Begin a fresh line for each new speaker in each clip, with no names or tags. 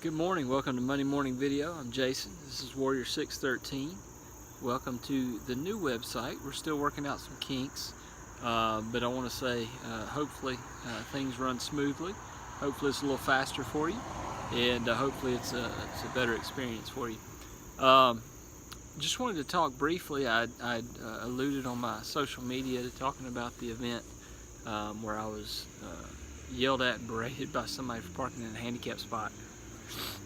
Good morning, welcome to Monday Morning Video. I'm Jason, this is Warrior 613. Welcome to the new website. We're still working out some kinks, but I want to say hopefully things run smoothly. Hopefully it's a little faster for you, and hopefully it's a better experience for you. Just wanted to talk briefly. I alluded on my social media to talking about the event where I was yelled at and berated by somebody for parking in a handicap spot,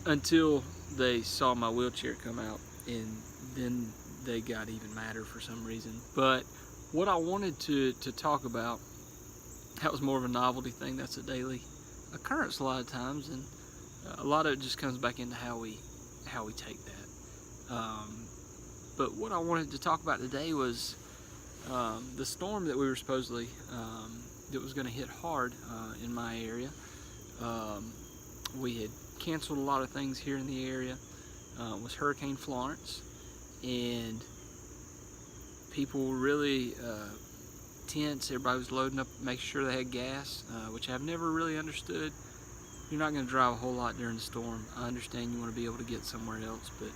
until they saw my wheelchair come out, and then they got even madder for some reason. But what I wanted to talk about, that was more of a novelty thing. That's a daily occurrence a lot of times, and a lot of it just comes back into how we take that. But what I wanted to talk about today was the storm that we were supposedly that was going to hit hard in my area. We had canceled a lot of things here in the area. Was Hurricane Florence, and people were really tense. Everybody was loading up, making sure they had gas, which I've never really understood. You're not going to drive a whole lot during the storm. I understand you want to be able to get somewhere else, but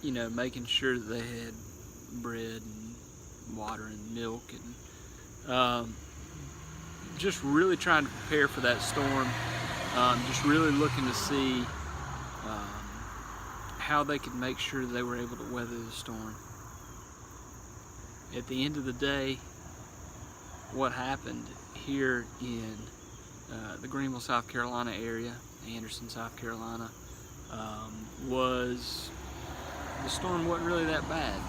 you know, making sure that they had bread and water and milk, and just really trying to prepare for that storm. Just really looking to see how they could make sure they were able to weather the storm. At the end of the day, what happened here in the Greenville, South Carolina area, Anderson, South Carolina, was the storm wasn't really that bad.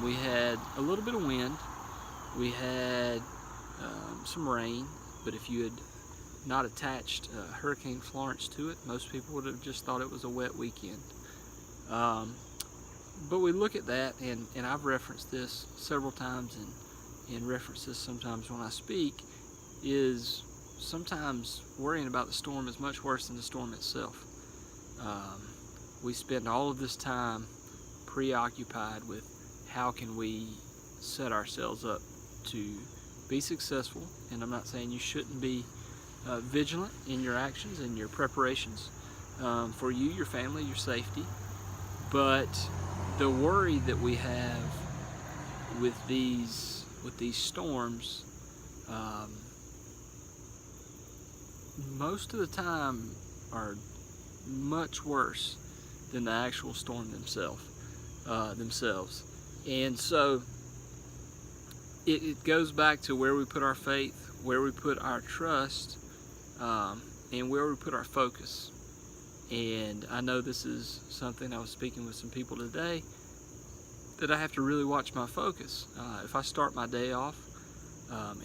We had a little bit of wind, we had some rain, but if you had not attached Hurricane Florence to it, most people would have just thought it was a wet weekend. But we look at that, and I've referenced this several times, and reference this sometimes when I speak, is sometimes worrying about the storm is much worse than the storm itself. We spend all of this time preoccupied with how can we set ourselves up to be successful, and I'm not saying you shouldn't be vigilant in your actions and your preparations for you, your family, your safety. But the worry that we have with these storms, most of the time are much worse than the actual storm themselves. And so it goes back to where we put our faith, where we put our trust, and where we put our focus. And I know this is something, I was speaking with some people today, that I have to really watch my focus. If I start my day off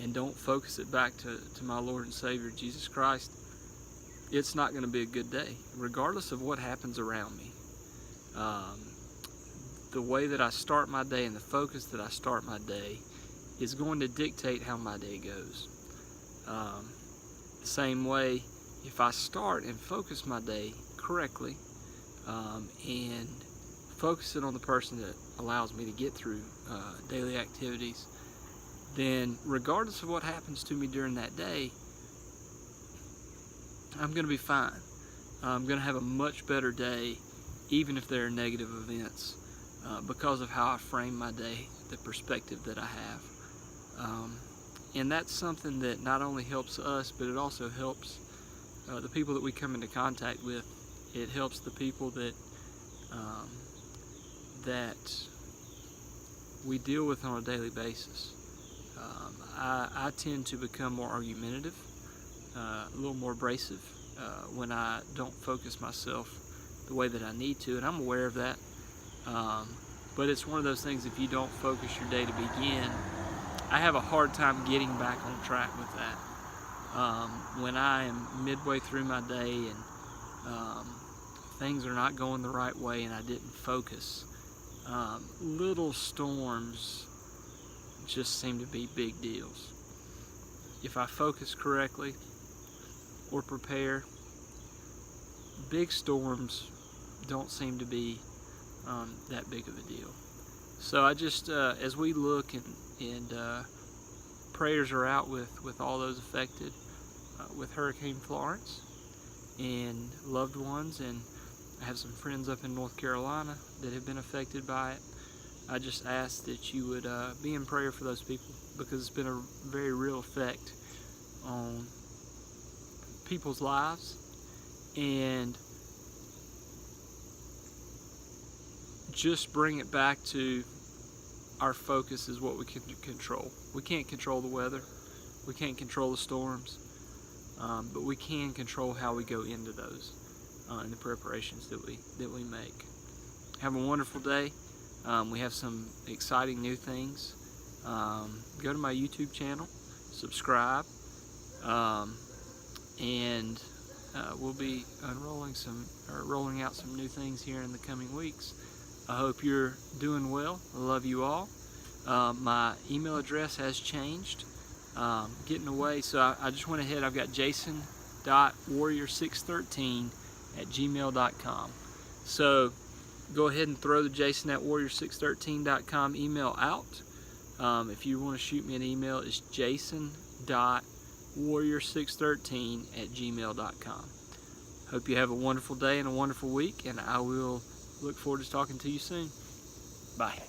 and don't focus it back to my Lord and Savior Jesus Christ, it's not going to be a good day, regardless of what happens around me. The way that I start my day and the focus that I start my day is going to dictate how my day goes. The same way, if I start and focus my day correctly, and focus it on the person that allows me to get through daily activities, then regardless of what happens to me during that day, I'm going to be fine. I'm going to have a much better day, even if there are negative events, because of how I frame my day, the perspective that I have. And that's something that not only helps us, but it also helps the people that we come into contact with. It helps the people that we deal with on a daily basis. I tend to become more argumentative, a little more abrasive when I don't focus myself the way that I need to, and I'm aware of that. But it's one of those things, if you don't focus your day to begin, I have a hard time getting back on track with that. When I am midway through my day and things are not going the right way and I didn't focus, little storms just seem to be big deals. If I focus correctly or prepare, big storms don't seem to be that big of a deal. So I just, as we look and prayers are out with all those affected with Hurricane Florence, and loved ones, and I have some friends up in North Carolina that have been affected by it. I just ask that you would be in prayer for those people, because it's been a very real effect on people's lives. And just bring it back to our focus is what we can control. We can't control the weather, we can't control the storms, but we can control how we go into those and the preparations that we make. Have a wonderful day. We have some exciting new things. Go to my YouTube channel, subscribe, and we'll be rolling out some new things here in the coming weeks. I hope you're doing well. I love you all. My email address has changed. Getting away, so I just went ahead. I've got jason.warrior613@gmail.com. So go ahead and throw the jason@warrior613.com email out. If you want to shoot me an email, it's jason.warrior613@gmail.com. Hope you have a wonderful day and a wonderful week, and I will look forward to talking to you soon. Bye.